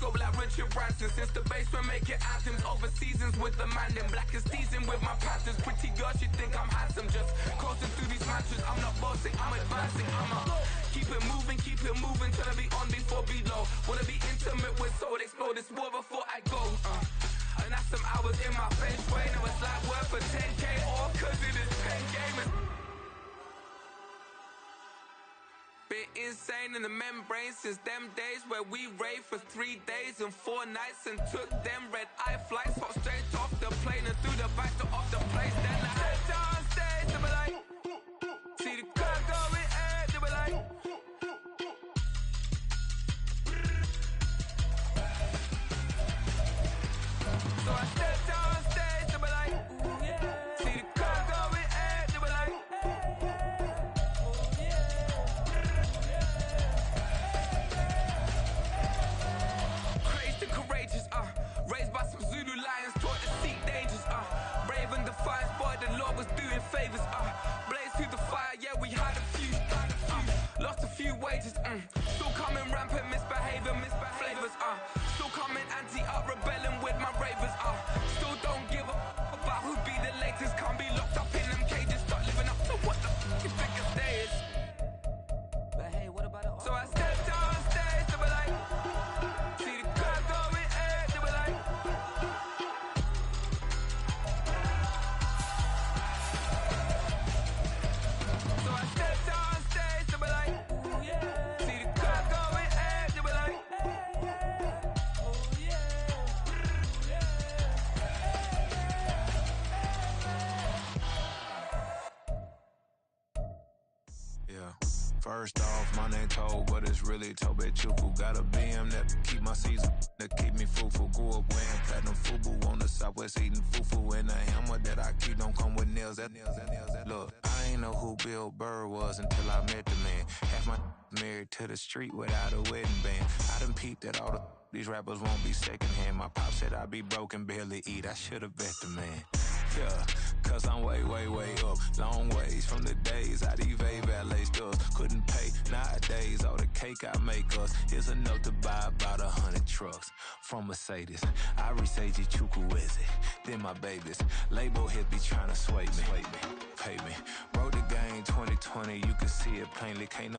scope like Richard Branson. Since the basement making anthems over seasons with the man. Then black is teasing with my patterns. Pretty girls, you think I'm handsome. Just coasting through these matches. I'm not bossing, I'm advancing. Keep it moving. Tryna be on before below. Wanna be intimate with soul. Explore this war before I go. And that's some hours in my feng shui. Now it's like work for 10K. All cause it is pen gaming. Been insane in the membrane since them days where we raved for 3 days and 4 nights and took them red-eye flights. Hop straight off the plane and through the back door of the place. Then I head on stage, they were like, see the car going ahead, they were like, so I stepped on stage, they were like, see the car going ahead, they were like, crazed and courageous, raised by some Zulu lions, taught to seek dangers, brave and defiant, boy, the Lord was doing favors, blaze through the fire, yeah, we had a few, lost a few wages, still coming rampant, misbehaving, flavors, still coming anti-up, rebelling with my ravers, still don't give up about who be the latest, can't be locked up in them cages, start living up to what the f*** you think your day is. But hey, what about it? So I stepped on stage, they were like, see the car going ahead, they were like, so I stepped on stage, they were like, see the car going ahead, they were like, Yeah. First off, my name Toad, but it's really Tobe Chuku. Got a BM that keep my season, that keep me fruitful. Grew up wearing platinum FUBU on the southwest eating fufu. And the hammer that I keep don't come with nails. Look, I ain't know who Bill Burr was until I met the man. Half my married to the street without a wedding band. I done peeped that all these rappers won't be secondhand. My pop said I'd be broke and barely eat. I should've bet the man. Yeah, cause I'm way up, long ways from the days I evade valet stores. Couldn't pay nowadays, all the cake I make us is enough to buy about 100 trucks from Mercedes. I resage Chukwueze, then my babies. Label hit be trying to sway me, pay me. Wrote the game 2020, you can see it plainly, can't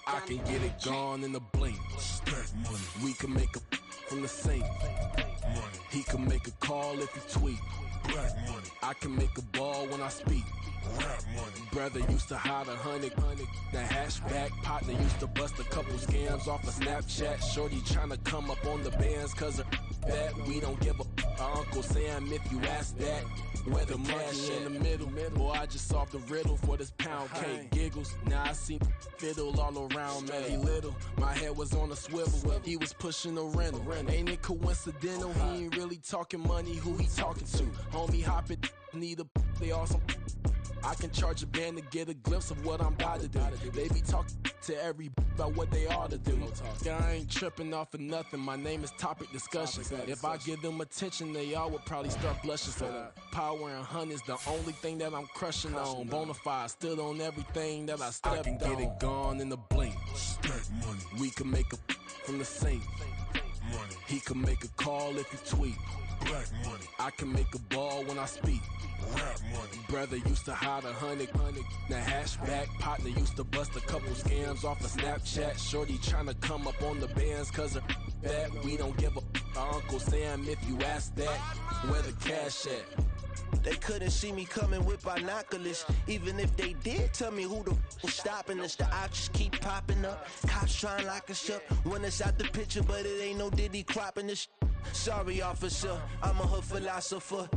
I can get it gone in a blink. Stack money. We can make a from the sink. Money. He can make a call if he tweet. Black money. I can make a ball when I speak. Rap money. Brother used to hide 100. The hatchback partner used to bust a couple scams off of Snapchat. Shorty tryna come up on the bands cause of that. We don't give a Uncle Sam if you ask that. Where the cash in the middle. Boy, I just solved the riddle for this pound cake. Giggles, now I see fiddle all around me. Little, my head was on a swivel. He was pushing a rental. Ain't it coincidental? He ain't really talking money. Who he talking to? Homie hopping, need a they awesome. I can charge a band to get a glimpse of what I'm about to do. They be talking to every about what they ought to do. Yeah, I ain't tripping off of nothing. My name is Topic Discussion. If I give them attention, they all would probably start blushing. So power and hunt is the only thing that I'm crushing on. Bonafide, stood on everything that I stepped on. I can get it gone in a blink. Stack money. We can make a from the sink. Money. He can make a call if he tweet. Black money. I can make a ball when I speak. Rap money. Brother used to hide 100. The hatchback partner used to bust a couple scams off of Snapchat. Shorty tryna come up on the bands cause of that. We don't give a Uncle Sam if you ask that. Where the cash at? They couldn't see me coming with binoculars. Even if they did, tell me who the was stopping us. The options keep popping up. Cops trying to lock us up. When it's out the picture, but it ain't no Diddy cropping this. Sorry, officer, I'm a hood philosopher.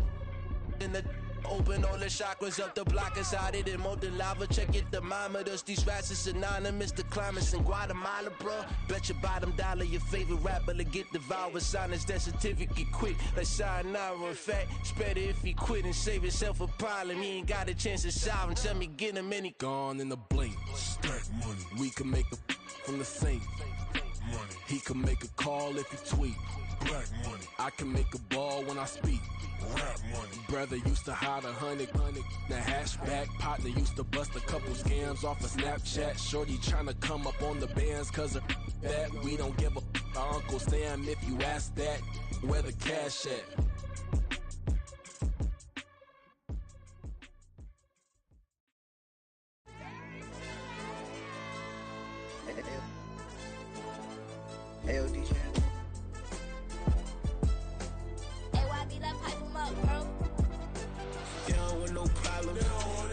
In the open all the chakras up the block inside it and molten lava. Check it, thermometers. These rats is synonymous. The climates in Guatemala, bro. Bet your bottom dollar your favorite rapper to get devoured. Sign his death certificate quick. Like sayonara. In fact, it's better if he quit and save himself a problem. He ain't got a chance to solve him. Tell me get him any gone in a blink. Stack money. We can make a from the sink. Money. He can make a call if he tweet. Black money. I can make a ball when I speak. Rap money. Brother used to hide 100. The hatchback partner used to bust a couple scams off of Snapchat. Shorty tryna come up on the bands cause of that. We don't give a Uncle Sam if you ask that. Where the cash at? AOD channel. They don't want no problems,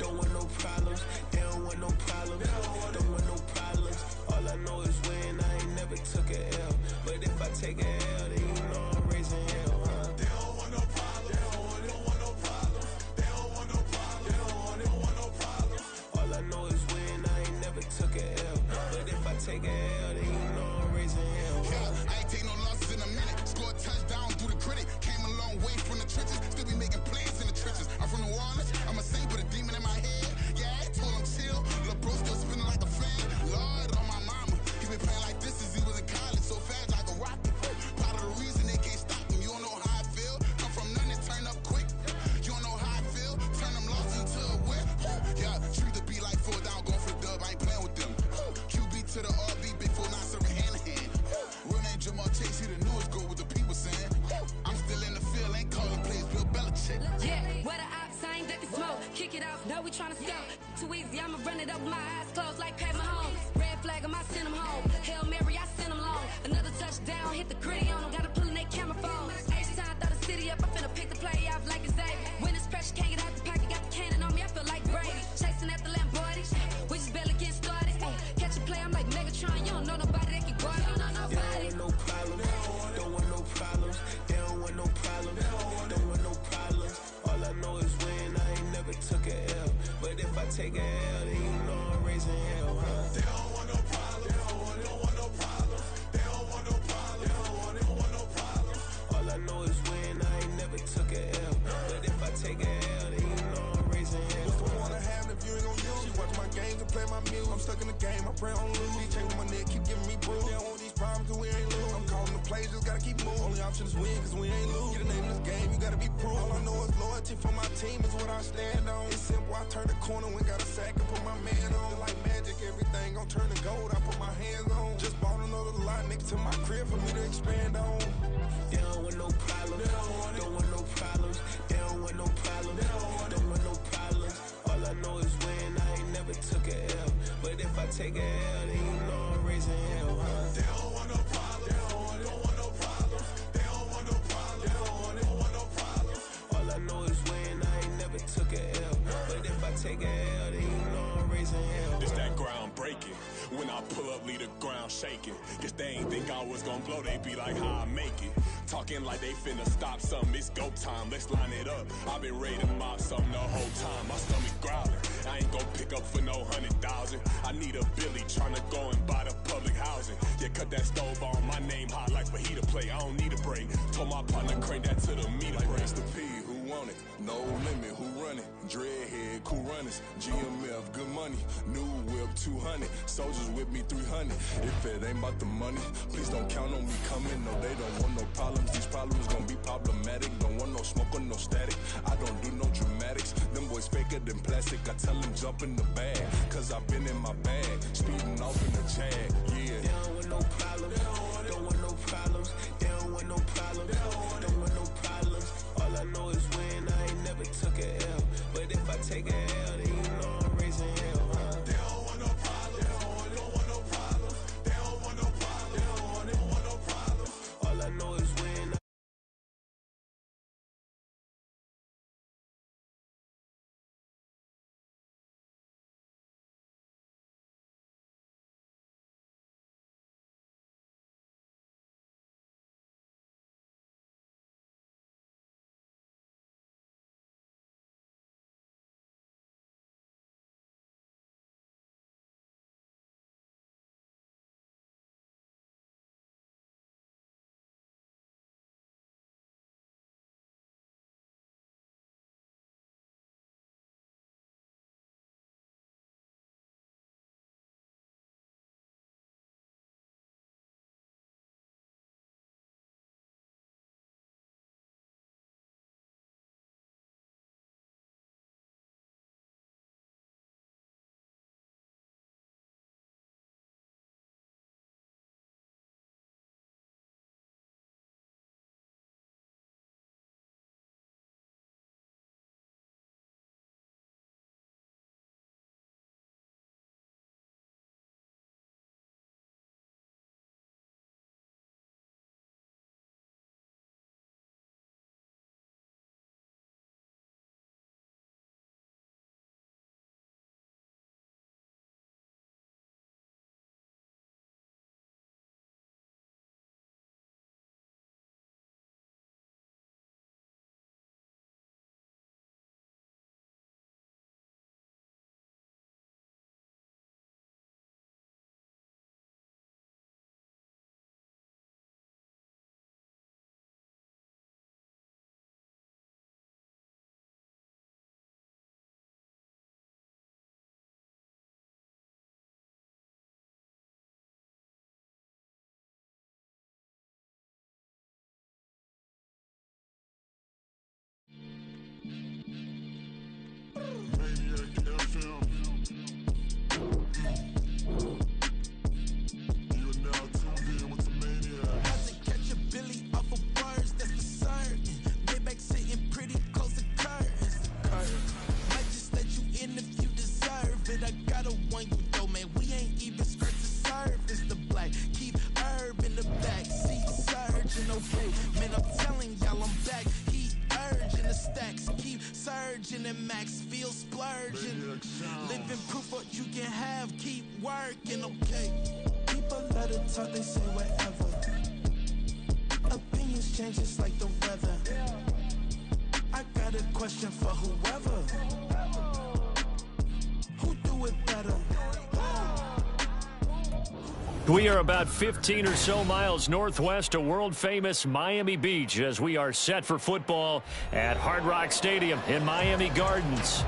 don't want no problems. They don't want no problems, don't want no problems. All I know is win, I ain't never took a L. But if I take a L, then you know I'm raising hell, huh? They don't want no problems. They don't want no problems. They don't want no problems. They don't want no problems. All I know is win, I ain't never took a L. But if I take a L, then you know I'm raising hell, huh? Yeah, I ain't take no losses in a minute. Scored touchdown through the critic. Came a long way from the trenches. Still be making plays in the trenches. I'm from New Orleans. I'm a saint with a demon in my head. Yeah, I told him chill. Lil' bro still spinning like a fan. Lord on my mama. He been playing like this since he was in college. So fast like a rocket. Part of the reason they can't stop him. You don't know how I feel. Come from nothing, turn up quick. You don't know how I feel. Turn them losses into a whip. Yeah, treat the beat like 4 down, going for the dub. I ain't playing with them. QB to the RB, big 4 9 serving hand to hand. Real name Jamal Chase, he the newest goal with the people saying. I'm still in the field, ain't calling plays, Bill Belichick. Yeah, where the ops ain't ducking smoke. Kick it off, know we tryna scout. Too easy, I'ma run it up with my eyes closed like Pat Mahomes. Red flag, I send him home. Hail Mary, I send him long. Another touchdown, hit the gritty on him. Gotta pull in they camera phones. H-time, throw the city up, I finna pick the play off like it's David. When it's pressure, can't get out the pocket, got the cannon on me, I feel like Brady. Chasing after Lamborghinis, we just barely get started. Catch a play, I'm like Megatron, you don't know nobody that can guard it. You don't know nobody. They don't want no problems, don't want no problems. They don't want no problems, don't want no problems. All I know is win, I ain't never took a L. But if I take a L, then you know I'm raising hell, huh? They don't want no problems. They don't want no problems. They don't want no problems. They don't want no problems. All I know is win, I ain't never took a L. But if I take a L, then you know I'm raising hell. What's the point of having if you ain't gon' use? She watch my games and play my music. I'm stuck in the game, I pray on lose. These chains with my neck keep giving me bruise. They don't want these problems cause we ain't lose. I'm calling the plays, just gotta keep moving. Only option is win cause we ain't lose. Get a name in this game, you gotta be proof. All I know is loyalty for my team is what I stand on. It's simple, I turn the corner when got a sack and put my man on. Like magic, everything gon' turn to gold, I put my hands on. Just bought another lot next to my crib for me to expand on. They don't want no problems, don't want no problems. They don't want no problems, don't want no problems. All I know is win, I ain't never took a L. But if I take a L, then you know take a L, then you know I'm raising hell. This that ground breaking. When I pull up, leave the ground shaking. Guess they ain't think I was gonna blow, they be like, how I make it. Talking like they finna stop something, it's go time, let's line it up. I've been ready to mob something the whole time, my stomach growling. I ain't gon' pick up for no 100,000. I need a Billy tryna go and buy the public housing. Yeah, cut that stove on, my name hot like fajita play. I don't need a break. Told my partner crank that to the meter like break. Mr. P, who want it? No limit, who run it? Dreadhead, cool runners. GMF, good money. New whip, 200. Soldiers with me, 300. If it ain't about the money, please don't count on me coming. No, they don't want no problems. These problems gon' be problematic. Don't want no smoke or no static. I don't do no dramatics. Them boys faker than plastic. I tell them jump in the bag, cause I've been in my bag. Speeding off in the Jag, yeah. They don't want no problems. Don't want no problems. They don't want no problems. Don't want no problems. All I know is win. I ain't never took a L. But if I take a L, then you know I'm raising hell, huh? They don't want no problems. They don't want no problems. They don't want no problems. They don't want no problems. All I know is win. And max feel splurging. Living proof what you can have, keep working, okay? People let it talk, they say whatever. Opinions change just like the weather. I got a question for whoever. Who do it better? We are about 15 or so miles northwest of world-famous Miami Beach as we are set for football at Hard Rock Stadium in Miami Gardens.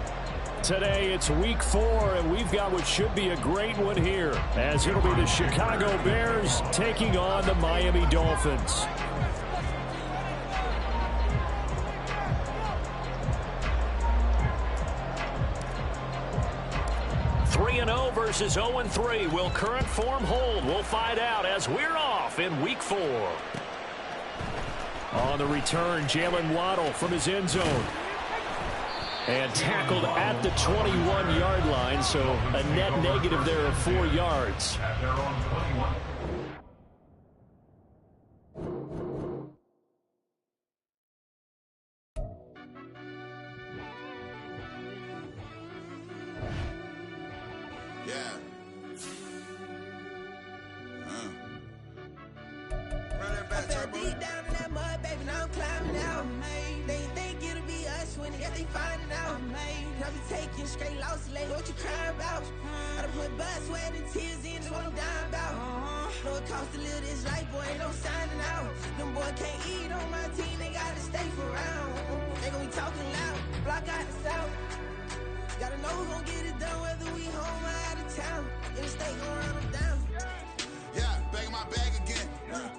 Today, it's week 4, and we've got what should be a great one here, as it'll be the Chicago Bears taking on the Miami Dolphins. 3-0 versus 0-3. Will current form hold? We'll find out as we're off in week 4. On the return, Jalen Waddle from his end zone. And tackled at the 21-yard line, so a net negative there of 4 yards. Yeah. Deep down in that mud, baby, now I'm climbing out. They think it'll be us when they finding out. I be taking straight losses lately, what you crying about? I done put blood, sweat, and tears in, that's what I'm dying about. Know it costs to live this life, boy, ain't no signing out. Them boy can't eat on my team, they gotta stay for round. They gon' be talking loud, block out the south. Gotta know who gon' get it done, whether we home or out of town. In the state gon' run them down. Yeah, bagging my bag again.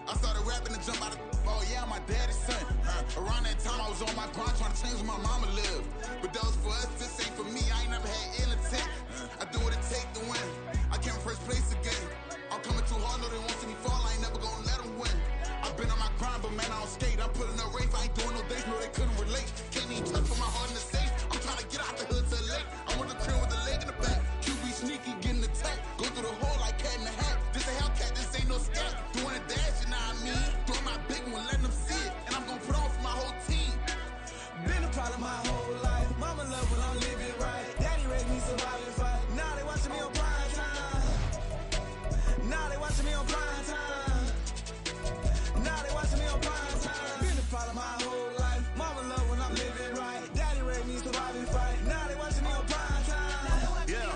I started rapping and jump out of oh yeah, I'm my daddy's son. Around that time I was on my grind trying to change where my mama lived. But that was for us, this ain't for me. I ain't never had ill intent. I do what it take to win. I came first place again. I'm coming too hard, know they won't see me fall. I ain't never gonna let them win. I've been on my grind, but man, I don't skate. I'm putting up race, I ain't doing no days, no they couldn't relate. Can't even touch for my heart in the safe. I'm trying to get out the hood to the lake. I want the crib with the leg in the back. QB sneaky, getting attacked. Go through the hole like cat in the hat. This a Hellcat, this ain't no scat. Doing a dash, you know what I mean? Doing my big one, letting them see it. And I'm gonna put on for my whole team. Been a problem my whole life. Mama love when I'm living right. Daddy raised me survive and fight. Now they watching me on prime time. Now they watching me on prime time. Now they watching me on prime time. Been a problem my whole life. Mama love when I'm living right. Daddy raised me survive and fight. Now they watching me on prime time. Yeah.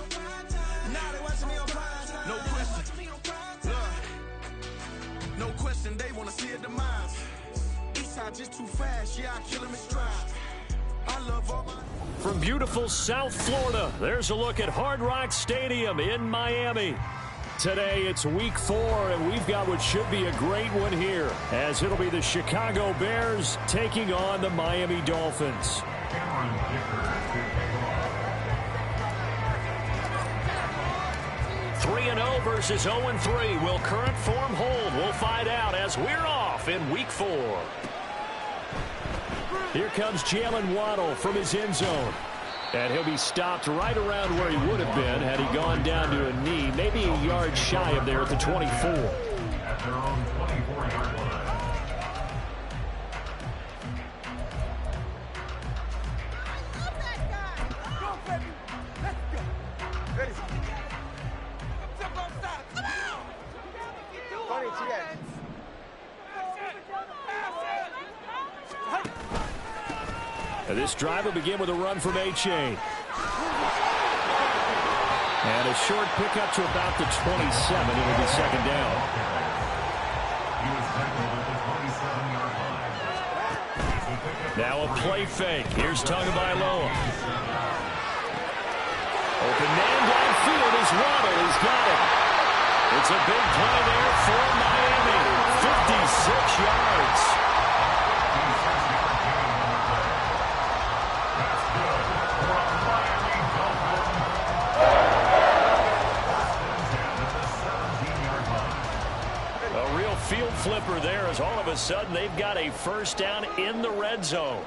Now they watching me on prime time. No question. No question, they wanna see a demise. Eastside just too fast, yeah, I kill him in stride. I love all my... From beautiful South Florida, there's a look at Hard Rock Stadium in Miami. Today it's week 4, and we've got what should be a great one here, as it'll be the Chicago Bears taking on the Miami Dolphins. 3-0 versus 0-3. Will current form hold? We'll find out as we're off in week 4. Here comes Jalen Waddle from his end zone. And he'll be stopped right around where he would have been had he gone down to a knee, maybe a yard shy of there at the 24. At their own 24-yard line. This drive will begin with a run from A-Chain. And a short pickup to about the 27. It'll be second down. He was tackled at the 27-yard line. Now a play fake. Here's Tagovailoa. Open man downfield is Waddle. He's got it. It's a big play there for Miami. 56 yards. Field flipper there as all of a sudden they've got a first down in the red zone.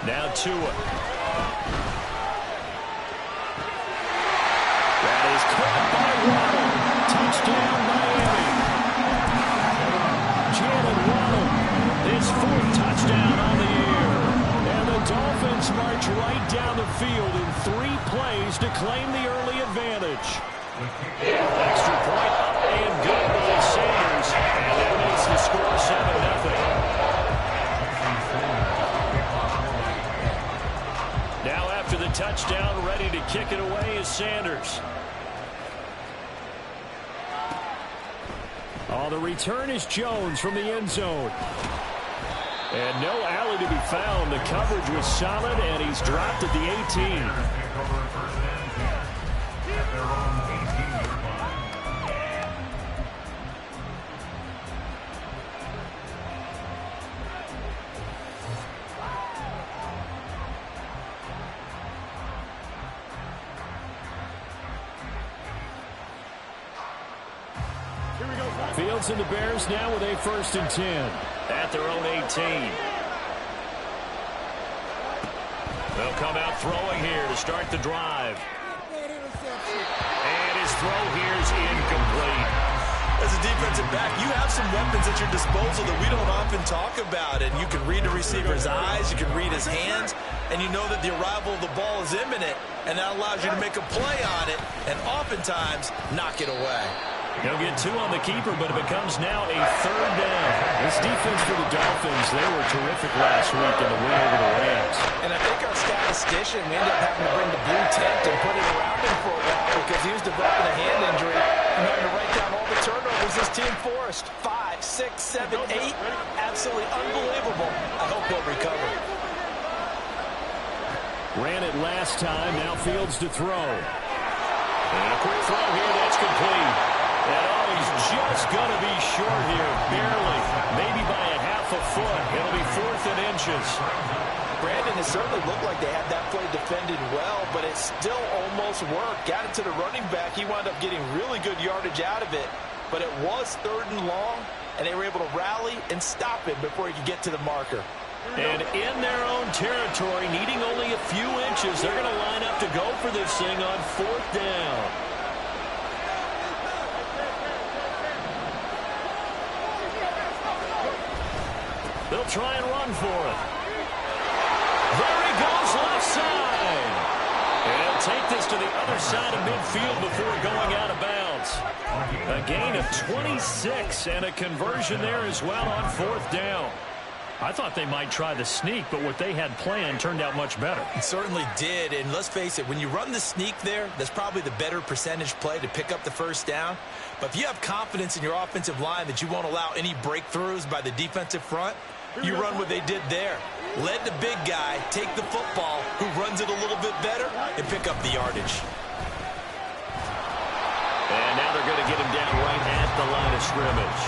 Now Tua. That is caught by Waddle. Touchdown Miami. Jalen Waddle, his 4th touchdown on the year. And the Dolphins march right down the field in 3 plays to claim the early advantage. Extra point up and good by Sanders, and that makes the score 7-0. Now after the touchdown, ready to kick it away is Sanders. On the return is Jones from the end zone. And no alley to be found. The coverage was solid, and he's dropped at the 18. Fields and the Bears now with a 1st and 10 at their own 18. They'll come out throwing here to start the drive. And his throw here is incomplete. As a defensive back, you have some weapons at your disposal that we don't often talk about. And you can read the receiver's eyes, you can read his hands, and you know that the arrival of the ball is imminent, and that allows you to make a play on it and oftentimes knock it away. He'll get 2 on the keeper, but it becomes now a 3rd down. This defense for the Dolphins, they were terrific last week in the win over the Rams. And I think our statistician, we ended up having to bring the blue tent and put it around him for a while because he was developing a hand injury and having to write down all the turnovers this team forced. 5, 6, 7, 8. Absolutely unbelievable. I hope he'll recover. Ran it last time. Now Fields to throw. And a quick throw here. That's complete. And he's just going to be short here, barely, maybe by a half a foot. It'll be 4th and inches. Brandon, it certainly looked like they had that play defended well, but it still almost worked. Got it to the running back. He wound up getting really good yardage out of it, but it was 3rd and long, and they were able to rally and stop him before he could get to the marker. And in their own territory, needing only a few inches, they're going to line up to go for this thing on 4th down. They'll try and run for it. There he goes, left side. And he'll take this to the other side of midfield before going out of bounds. A gain of 26 and a conversion there as well on 4th down. I thought they might try the sneak, but what they had planned turned out much better. It certainly did, and let's face it, when you run the sneak there, that's probably the better percentage play to pick up the 1st down. But if you have confidence in your offensive line that you won't allow any breakthroughs by the defensive front, you run what they did there. Let the big guy take the football, who runs it a little bit better, and pick up the yardage. And now they're going to get him down right at the line of scrimmage.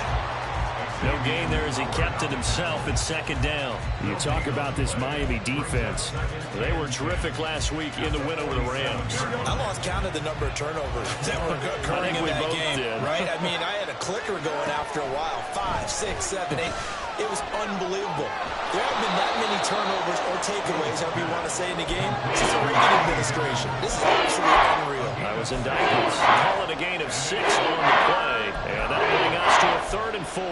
No gain there as he kept it himself at 2nd down. You talk about this Miami defense. They were terrific last week in the win over the Rams. I lost count of the number of turnovers that were occurring in that game, right? I mean, I had a clicker going after a while. 5, 6, 7, 8. It was unbelievable. There haven't been that many turnovers or takeaways, however you want to say, in the game since the Reagan administration. This is absolutely unreal. I was in diapers. Call it a gain of 6 on the play. And that'll bring us to a 3rd and 4.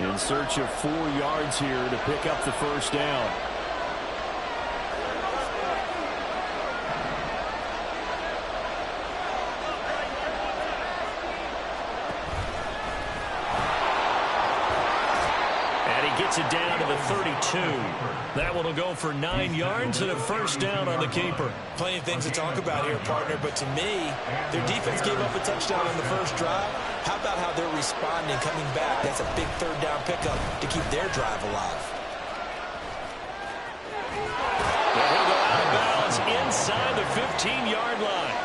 In search of 4 yards here to pick up the 1st down. Gets it down to the 32. That one will go for 9 yards and a 1st down on the keeper. Plenty of things to talk about here, partner, but to me, their defense gave up a touchdown on the 1st drive. How about how they're responding, coming back? That's a big 3rd down pickup to keep their drive alive. He'll go out of bounds inside the 15-yard line.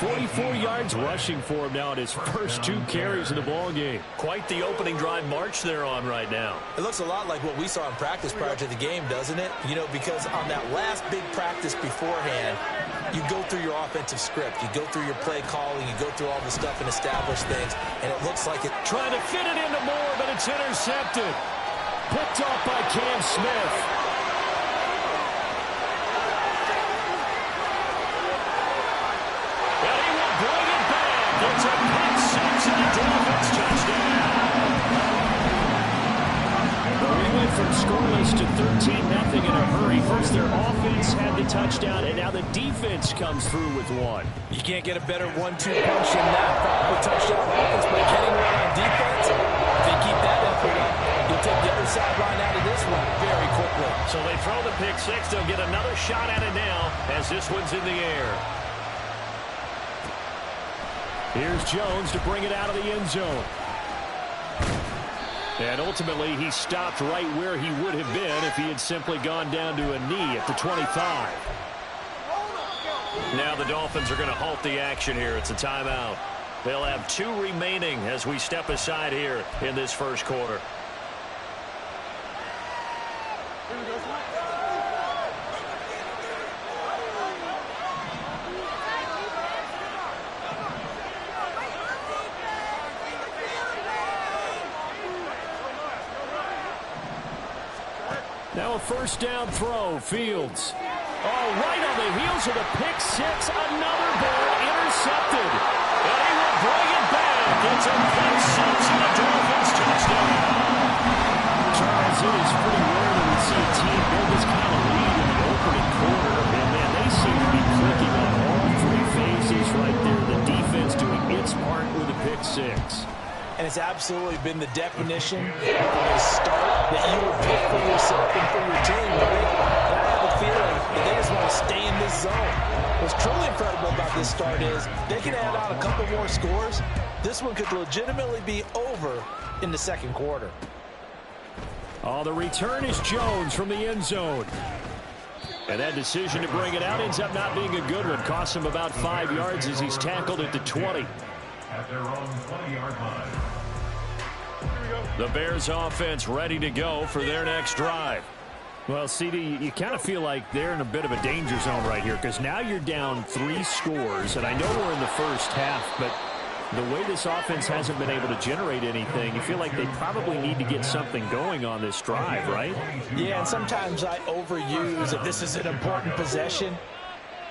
44 yards rushing for him now in his first 2 carries in the ballgame. Quite the opening drive march they're on right now. It looks a lot like what we saw in practice prior to the game, doesn't it? You know, because on that last big practice beforehand, you go through your offensive script. You go through your play calling. You go through all the stuff and establish things, and it looks like it. Trying to fit it into Moore, but it's intercepted. Picked off by Cam Smith. It's a pick 6 and a Dolphins touchdown. Well, we went from scoreless to 13-0 in a hurry. First, their offense had the touchdown, and now the defense comes through with 1. You can't get a better 1-2 punch than that. Followed with touchdown offense by getting one on defense. If they keep that effort up, you'll take the other sideline out of this one very quickly. So they throw the pick 6. They'll get another shot at it now as this one's in the air. Here's Jones to bring it out of the end zone. And ultimately, he stopped right where he would have been if he had simply gone down to a knee at the 25. Now the Dolphins are going to halt the action here. It's a timeout. They'll have 2 remaining as we step aside here in this first quarter. Now a 1st down throw, Fields. Oh, right on the heels of the pick six. Another ball intercepted. And he will bring it back. It's a pick six and a Dolphins touchdown. Charles, it is pretty rare that we see a team build this kind of lead in the opening quarter. And, man, they seem to be clicking on all three phases right there. The defense doing its part with a pick six. And it's absolutely been the definition of a start that you would pick for yourself and for your team, right? And I have a feeling that they just want to stay in this zone. What's truly incredible about this start is they can add on a couple more scores. This one could legitimately be over in the second quarter. Oh, the return is Jones from the end zone. And that decision to bring it out ends up not being a good one. Costs him about 5 yards as he's tackled at the 20. At their own 20-yard line. The Bears offense ready to go for their next drive. Well, CD, you kind of feel like they're in a bit of a danger zone right here because now you're down 3 scores, and I know we're in the first half, but the way this offense hasn't been able to generate anything, you feel like they probably need to get something going on this drive, right? Yeah, and sometimes I overuse if this is an important possession.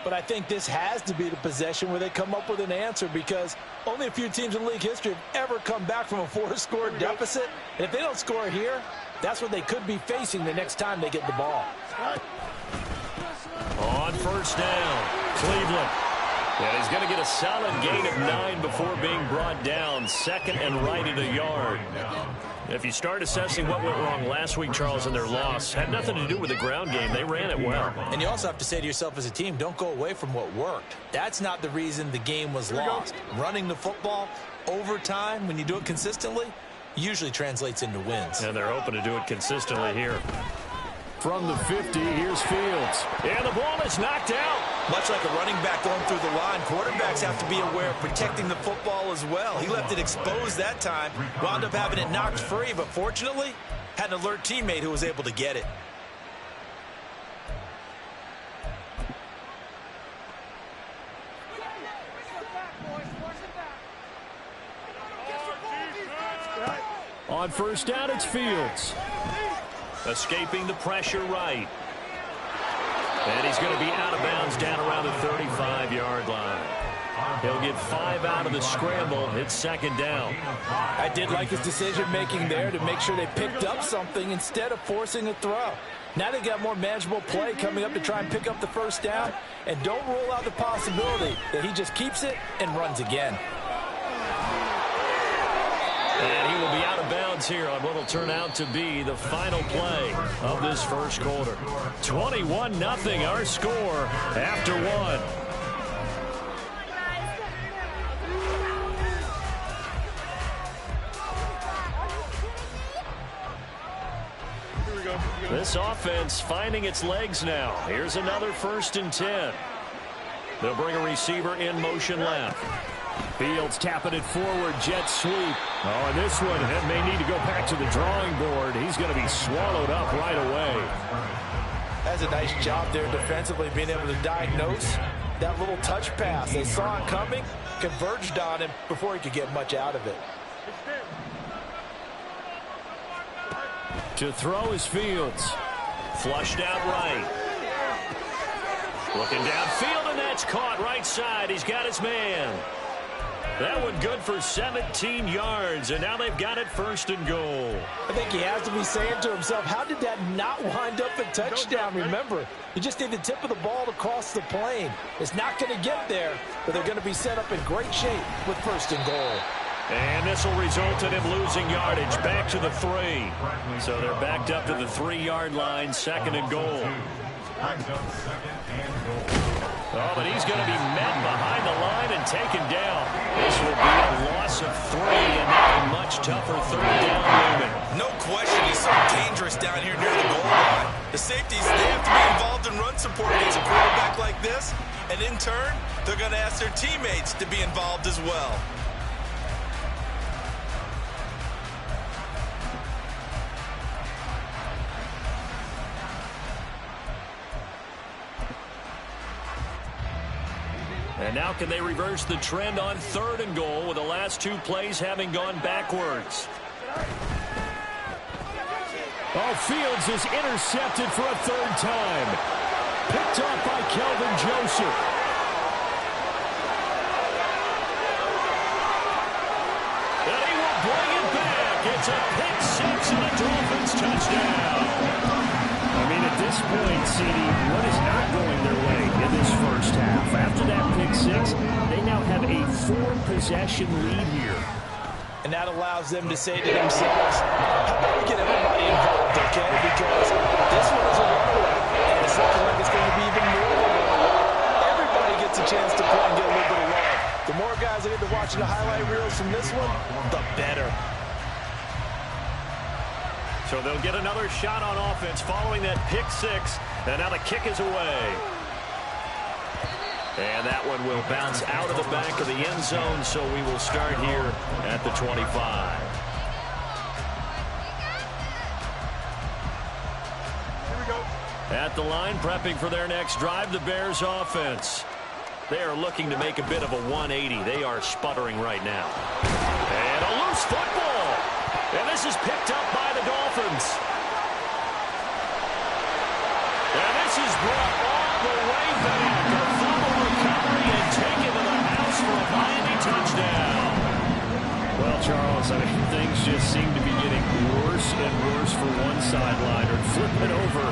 But I think this has to be the possession where they come up with an answer because only a few teams in league history have ever come back from a 4-score deficit. And if they don't score here, that's what they could be facing the next time they get the ball. On first down, Cleveland. And he's going to get a solid gain of 9 before being brought down. Second and right at a yard. If you start assessing what went wrong last week, Charles, in their loss, had nothing to do with the ground game. They ran it well. And you also have to say to yourself as a team, don't go away from what worked. That's not the reason the game was lost. Running the football over time, when you do it consistently, usually translates into wins. And they're hoping to do it consistently here. From the 50, here's Fields. And the ball is knocked out. Much like a running back going through the line, quarterbacks have to be aware of protecting the football as well. He left it exposed that time, wound up having it knocked free, but fortunately, had an alert teammate who was able to get it. On first down, it's Fields. Escaping the pressure right. And he's going to be out of bounds down around the 35-yard line. He'll get 5 out of the scramble. It's second down. I did like his decision-making there to make sure they picked up something instead of forcing a throw. Now they got more manageable play coming up to try and pick up the first down. And don't rule out the possibility that he just keeps it and runs again. And he will be out of bounds here on what will turn out to be the final play of this first quarter. 21-0 our score after 1. This offense finding its legs now. Here's another 1st and 10. They'll bring a receiver in motion left. Fields tapping it forward, jet sweep. Oh, and this one may need to go back to the drawing board. He's going to be swallowed up right away. That's a nice job there defensively, being able to diagnose that little touch pass. They saw it coming, converged on him before he could get much out of it. To throw is Fields. Flushed out right. Looking downfield, and that's caught right side. He's got his man. That one good for 17 yards, and now they've got it 1st and goal. I think he has to be saying to himself, how did that not wind up a touchdown? Remember, you just need the tip of the ball to cross the plane. It's not going to get there, but they're going to be set up in great shape with 1st and goal. And this will result in him losing yardage back to the 3. So they're backed up to the 3-yard line, 2nd and goal. Oh, but he's going to be met behind the line and taken down. This will be a loss of 3, and now a much tougher 3rd down movement. No question, he's so dangerous down here near the goal line. The safeties, they have to be involved in run support against a quarterback like this, and in turn, they're going to ask their teammates to be involved as well. And now can they reverse the trend on 3rd and goal with the last 2 plays having gone backwards? Oh, Fields is intercepted for a 3rd time. Picked up by Kelvin Joseph. And he will bring it back. It's a pick six and a Dolphins touchdown. I mean, at this point, CD, what is not going their way in this first half? After that pick six, they now have a 4-possession lead here. And that allows them to say to themselves, how about we get everybody involved, okay? Because this one is a runaway, and it's looking like it's going to be even more of a runaway. Everybody gets a chance to play and get a little bit of love. The more guys that get to watching the highlight reels from this one, the better. So they'll get another shot on offense following that pick six, and now the kick is away. And that one will bounce out of the back of the end zone, so we will start here at the 25. Here we go. At the line, prepping for their next drive, the Bears offense. They are looking to make a bit of a 180. They are sputtering right now. And a loose football. And this is picked up by the Dolphins. And this is brought all the way back. A fumble recovery and taken to the house for a Miami touchdown. Well, Charles, I mean, things just seem to be getting worse and worse for one sideline. Or flip it over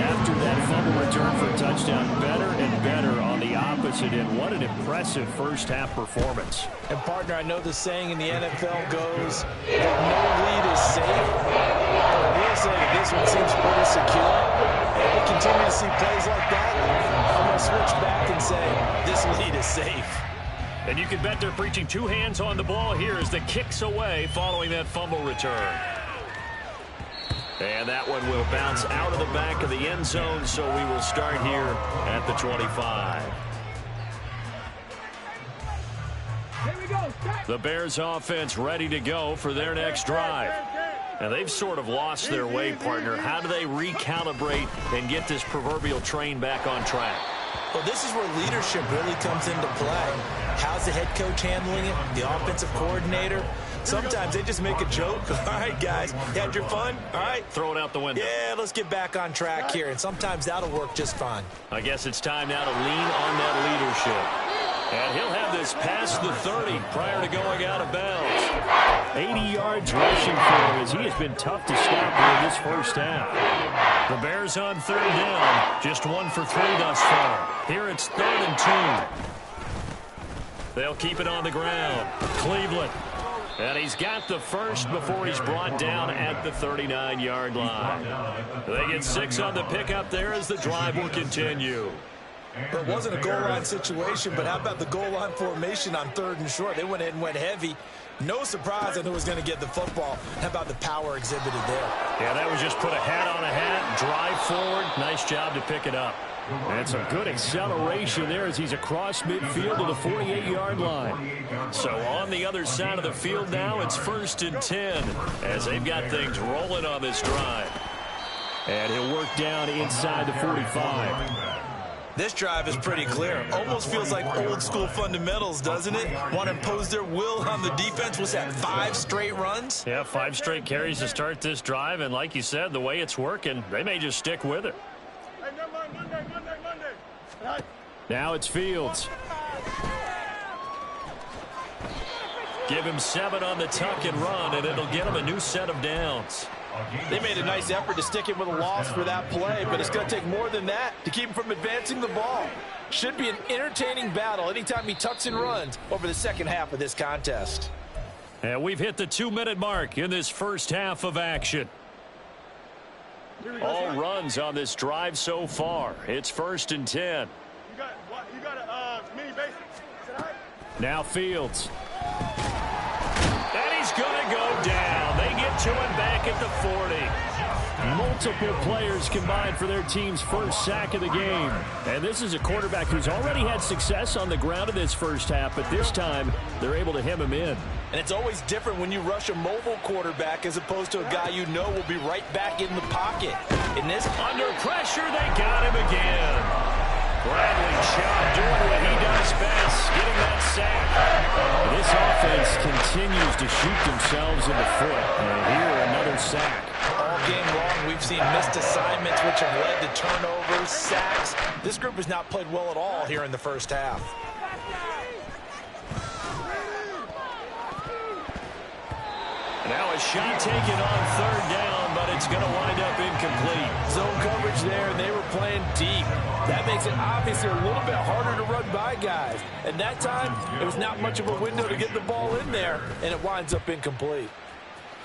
after that fumble return for a touchdown. Better and better on the opposite end. What an impressive first-half performance. And, partner, I know the saying in the NFL goes that no lead is safe. But I will say that this one seems pretty secure. And if we continue to see plays like that, I'm going to switch back and say this lead is safe. And you can bet they're preaching two hands on the ball here as the kick's away following that fumble return. And that one will bounce out of the back of the end zone, so we will start here at the 25. Here we go. The Bears offense ready to go for their next drive. And they've sort of lost their way, partner. How do they recalibrate and get this proverbial train back on track? Well, this is where leadership really comes into play. How's the head coach handling it? The offensive coordinator? Sometimes they just make a joke. All right, guys, you had your fun? All right. Throw it out the window. Yeah, let's get back on track here. And sometimes that'll work just fine. I guess it's time now to lean on that leadership. And he'll have this past the 30 prior to going out of bounds. 80 yards rushing for him as he has been tough to stop here in this first half. The Bears on third down, just 1 for 3 thus far. Here it's 3rd and 2. They'll keep it on the ground. Cleveland. And he's got the first before he's brought down at the 39-yard line. They get 6 on the pickup there as the drive will continue. It wasn't a goal line situation, but how about the goal line formation on 3rd and short? They went ahead and went heavy. No surprise on who was going to get the football. How about the power exhibited there? Yeah, that was just put a hat on a hat, drive forward. Nice job to pick it up. And some good acceleration there as he's across midfield to the 48-yard line. So on the other side of the field now, it's 1st and 10 as they've got things rolling on this drive. And he'll work down inside the 45. This drive is pretty clear. Almost feels like old-school fundamentals, doesn't it? Want to impose their will on the defense. Was that 5 straight runs? Yeah, 5 straight carries to start this drive. And like you said, the way it's working, they may just stick with it. Monday. Now it's Fields. Give him 7 on the tuck and run, and it'll get him a new set of downs. They made a nice effort to stick him with a loss for that play, but it's going to take more than that to keep him from advancing the ball. Should be an entertaining battle anytime he tucks and runs over the second half of this contest. And we've hit the 2-minute mark in this first half of action. All runs on this drive so far. It's 1st and 10. You got a mini basic. Now Fields. And he's going to go down. They get to him back at the 40. Multiple players combined for their team's first sack of the game. And this is a quarterback who's already had success on the ground in this first half, but this time they're able to hem him in. And it's always different when you rush a mobile quarterback as opposed to a guy you know will be right back in the pocket. In this, under pressure, they got him again. Bradley Chubb doing what he does best, getting that sack. This offense continues to shoot themselves in the foot. And here, another sack. All game long, we've seen missed assignments, which have led to turnovers, sacks. This group has not played well at all here in the first half. Now a shot taken on third down, but it's going to wind up incomplete. Zone coverage there, and they were playing deep. That makes it obviously a little bit harder to run by guys. And that time, it was not much of a window to get the ball in there, and it winds up incomplete.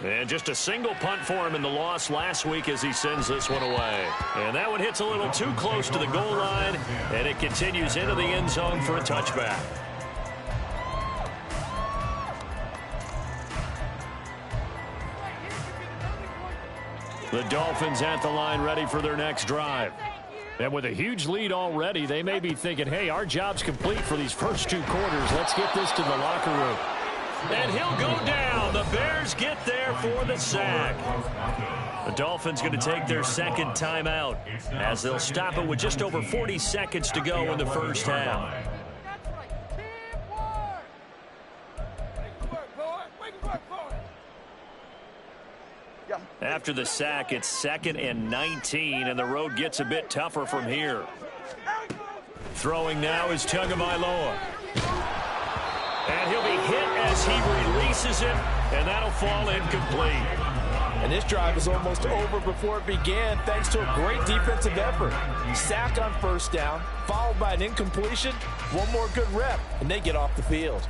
And just a single punt for him in the loss last week as he sends this one away. And that one hits a little too close to the goal line, and it continues into the end zone for a touchback. The Dolphins at the line ready for their next drive. And with a huge lead already, they may be thinking, hey, our job's complete for these first 2 quarters. Let's get this to the locker room. And he'll go down. The Bears get there for the sack. The Dolphins going to take their second timeout as they'll stop it with just over 40 seconds to go in the first half. After the sack, it's 2nd and 19, and the road gets a bit tougher from here. Throwing now is Tagovailoa. And he'll be hit as he releases it, and that'll fall incomplete. And this drive is almost over before it began thanks to a great defensive effort. Sack on first down, followed by an incompletion, one more good rep, and they get off the field.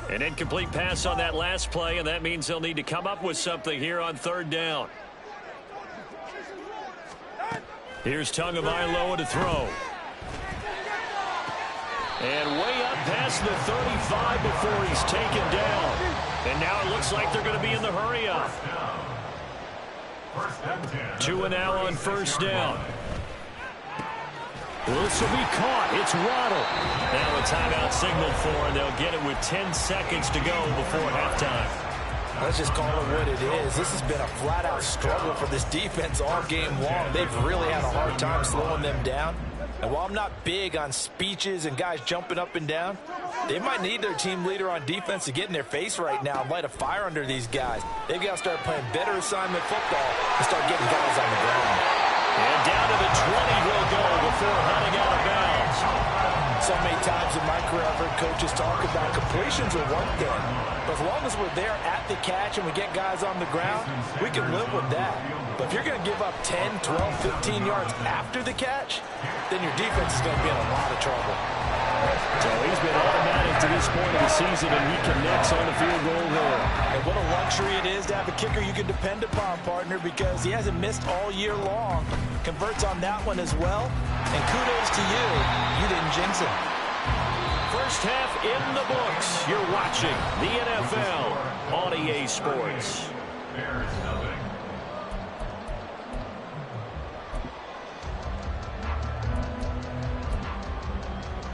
An incomplete pass on that last play, and that means they'll need to come up with something here on third down. Here's Tagovailoa to throw. And way up past the 35 before he's taken down. And now it looks like they're going to be in the hurry up. 2 and now on first down. This will be caught. It's Waddle. Now a timeout signaled for, and they'll get it with 10 seconds to go before halftime. Let's just call it what it is. This has been a flat-out struggle for this defense all game long. They've really had a hard time slowing them down. And while I'm not big on speeches and guys jumping up and down, they might need their team leader on defense to get in their face right now and light a fire under these guys. They've got to start playing better assignment football and start getting guys on the ground. And down to the 20 will go before heading out of bounds. So many times in my career I've heard coaches talk about completions are one thing. But as long as we're there at the catch and we get guys on the ground, we can live with that. But if you're going to give up 10, 12, 15 yards after the catch, then your defense is going to be in a lot of trouble. So he's been automatic to this point of the season, and he connects on the field goal there. And what a luxury it is to have a kicker you can depend upon, partner, because he hasn't missed all year long. Converts on that one as well. And kudos to you. You didn't jinx it. First half in the books. You're watching the NFL on EA Sports.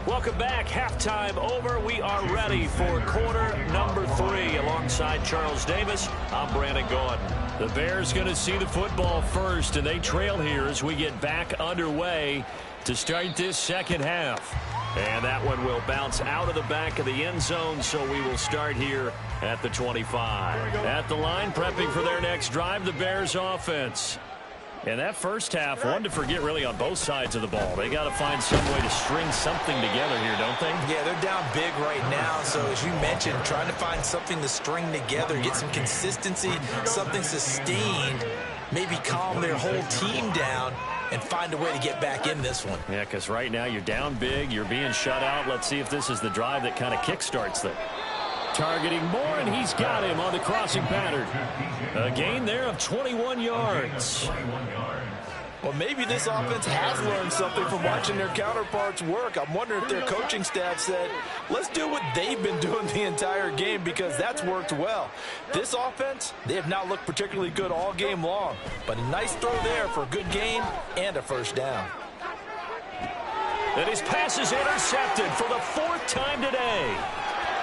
Welcome back. Halftime over. We are ready for quarter number 3. Alongside Charles Davis, I'm Brandon Gaudin. The Bears going to see the football first, and they trail here as we get back underway to start this second half. And that one will bounce out of the back of the end zone, so we will start here at the 25. At the line, prepping for their next drive, the Bears offense. And that first half, one to forget really on both sides of the ball. They got to find some way to string something together here, don't they? Yeah, they're down big right now. So as you mentioned, trying to find something to string together, get some consistency, something sustained, maybe calm their whole team down and find a way to get back in this one. Yeah, because right now you're down big, you're being shut out. Let's see if this is the drive that kind of kickstarts them. Targeting Moore, and he's got him on the crossing pattern. A gain there of 21 yards. Well, maybe this offense has learned something from watching their counterparts work. I'm wondering if their coaching staff said, let's do what they've been doing the entire game, because that's worked well. This offense, they have not looked particularly good all game long, but a nice throw there for a good gain and a first down. And his pass is intercepted for the 4th time today.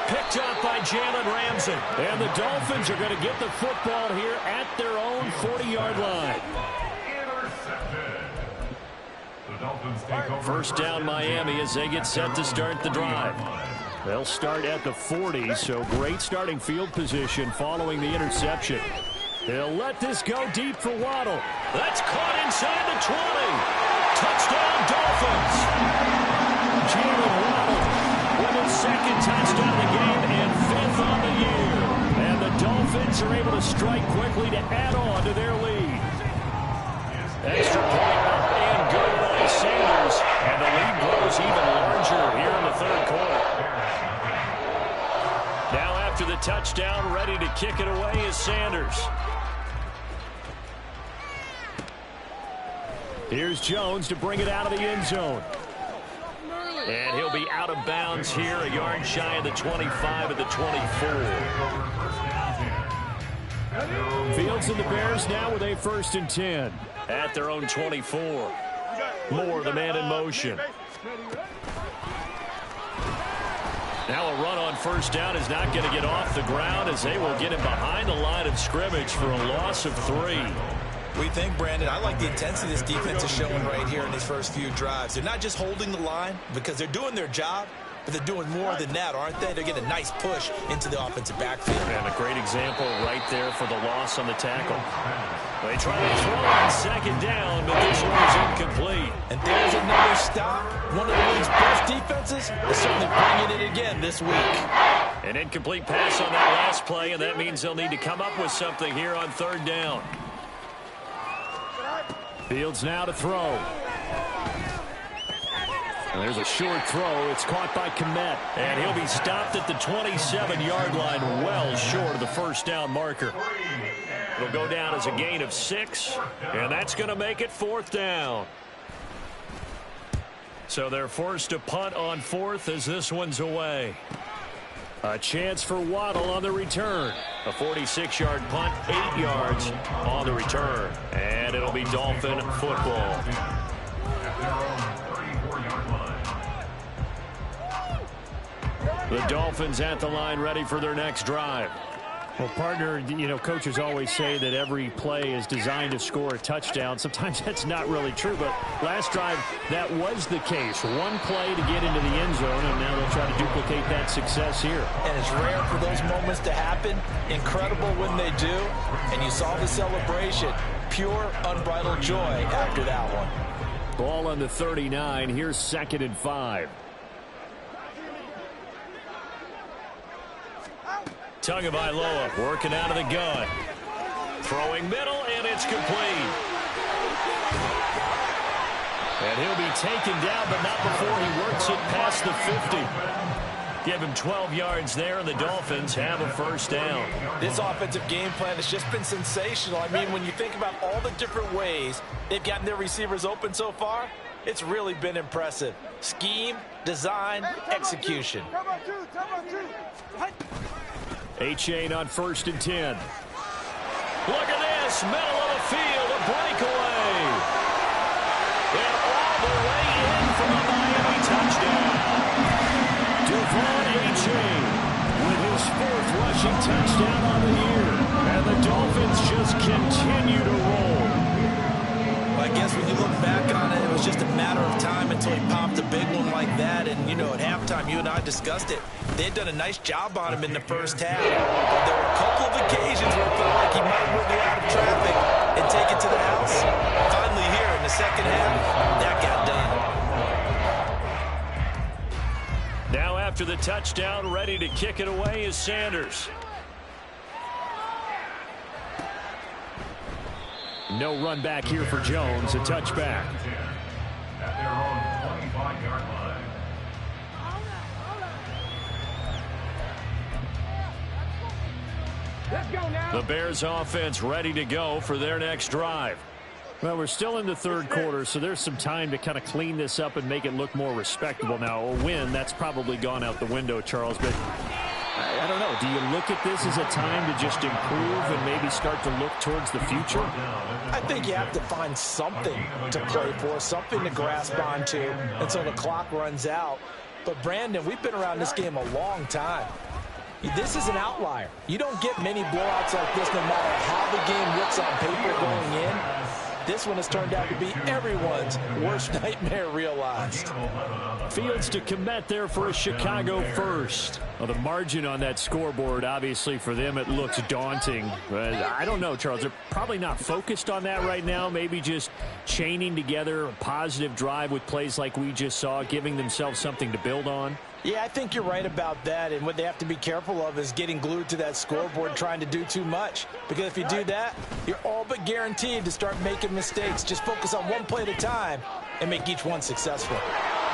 Picked up by Jalen Ramsey. And the Dolphins are going to get the football here at their own 40-yard line. First down Miami as they get set to start the drive. They'll start at the 40, so great starting field position following the interception. They'll let this go deep for Waddle. That's caught inside the 20. Touchdown, Dolphins. Jalen Waddle with his second touchdown of the game and 5th on the year. And the Dolphins are able to strike quickly to add on to their lead. Extra point up and good by Sanders. And the lead grows even larger here in the third quarter. Now after the touchdown, ready to kick it away is Sanders. Here's Jones to bring it out of the end zone. And he'll be out of bounds here, a yard shy of the 25 at the 24. Fields and the Bears now with a 1st and 10 at their own 24. Moore, the man in motion. Now a run on first down is not going to get off the ground as they will get him behind the line of scrimmage for a loss of 3. We think, Brandon, I like the intensity this defense is showing right here in these first few drives. They're not just holding the line because they're doing their job, but they're doing more than that, aren't they? They're getting a nice push into the offensive backfield. And a great example right there for the loss on the tackle. They try to throw on second down, but this one's incomplete. And there's another stop. One of the league's best defenses is certainly bringing it again this week. An incomplete pass on that last play, and that means they'll need to come up with something here on 3rd down. Fields now to throw. And there's a short throw. It's caught by Kmet. And he'll be stopped at the 27-yard line, well short of the first down marker. It'll go down as a gain of 6, and that's going to make it 4th down. So they're forced to punt on 4th as this one's away. A chance for Waddle on the return. A 46-yard punt, 8 yards on the return. And it'll be Dolphin football. The Dolphins at the line ready for their next drive. Well, partner, you know, coaches always say that every play is designed to score a touchdown. Sometimes that's not really true, but last drive, that was the case. One play to get into the end zone, and now they'll try to duplicate that success here. And it's rare for those moments to happen. Incredible when they do. And you saw the celebration. Pure, unbridled joy after that one. Ball on the 39. Here's 2nd and 5. Tagovailoa working out of the gun. Throwing middle, and it's complete. And he'll be taken down, but not before he works it past the 50. Give him 12 yards there, and the Dolphins have a first down. This offensive game plan has just been sensational. I mean, when you think about all the different ways they've gotten their receivers open so far, it's really been impressive. Scheme, design, execution. A-Chain on 1st and 10. Look at this, middle of the field, a breakaway. And all the way in for a Miami touchdown. Devon A-Chain with his 4th rushing touchdown on the year. And the Dolphins just continue to roll. I guess when you look back on it, it was just a matter of time until he popped a big one like that. And, you know, at halftime, you and I discussed it. They had done a nice job on him in the first half. But there were a couple of occasions where it felt like he might wiggle out of traffic and take it to the house. Finally here in the second half, that got done. Now after the touchdown, ready to kick it away is Sanders. No run back here for Jones, a touchback. At their own 25-yard line. Let's go now. The Bears offense ready to go for their next drive. Well, we're still in the third quarter, so there's some time to kind of clean this up and make it look more respectable. Now, a win, that's probably gone out the window, Charles, but I don't know. Do you look at this as a time to just improve and maybe start to look towards the future? I think you have to find something to play for, something to grasp onto until the clock runs out. But, Brandon, we've been around this game a long time. This is an outlier. You don't get many blowouts like this no matter how the game looks on paper going in. This one has turned out to be everyone's worst nightmare realized. Fields to commit there for a Chicago first. Well, the margin on that scoreboard, obviously for them, it looks daunting. But I don't know, Charles. They're probably not focused on that right now. Maybe just chaining together a positive drive with plays like we just saw, giving themselves something to build on. Yeah, I think you're right about that, and what they have to be careful of is getting glued to that scoreboard trying to do too much. Because if you do that, you're all but guaranteed to start making mistakes. Just focus on one play at a time and make each one successful.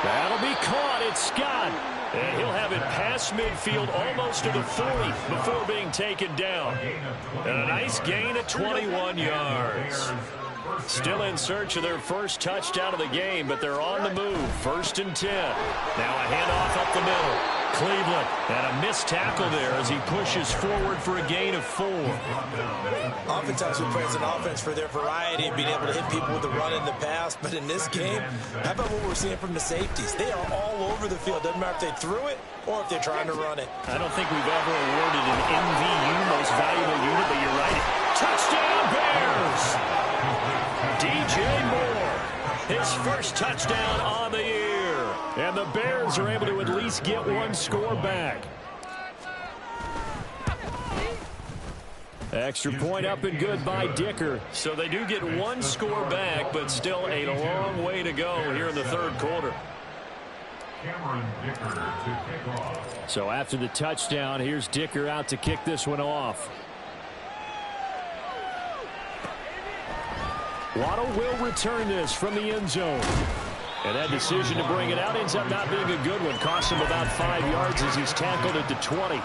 That'll be caught. It's Scott. And he'll have it past midfield almost to the 40 before being taken down. And a nice gain of 21 yards. Still in search of their first touchdown of the game, but they're on the move. 1st and 10. Now a handoff up the middle. Cleveland, and a missed tackle there as he pushes forward for a gain of 4. Oftentimes we praise an offense for their variety of being able to hit people with the run and the pass, but in this game, how about what we're seeing from the safeties? They are all over the field. Doesn't matter if they threw it or if they're trying to run it. I don't think we've ever awarded an MVU, most valuable unit, but you're right. Touchdown Bears! DJ Moore, his first touchdown on the year. And the Bears are able to at least get one score back. Extra point up and good by Dicker. So they do get one score back, but still a long way to go here in the third quarter. So after the touchdown, here's Dicker out to kick this one off. Waddle will return this from the end zone. And that decision to bring it out ends up not being a good one. Costs him about 5 yards as he's tackled at the 20.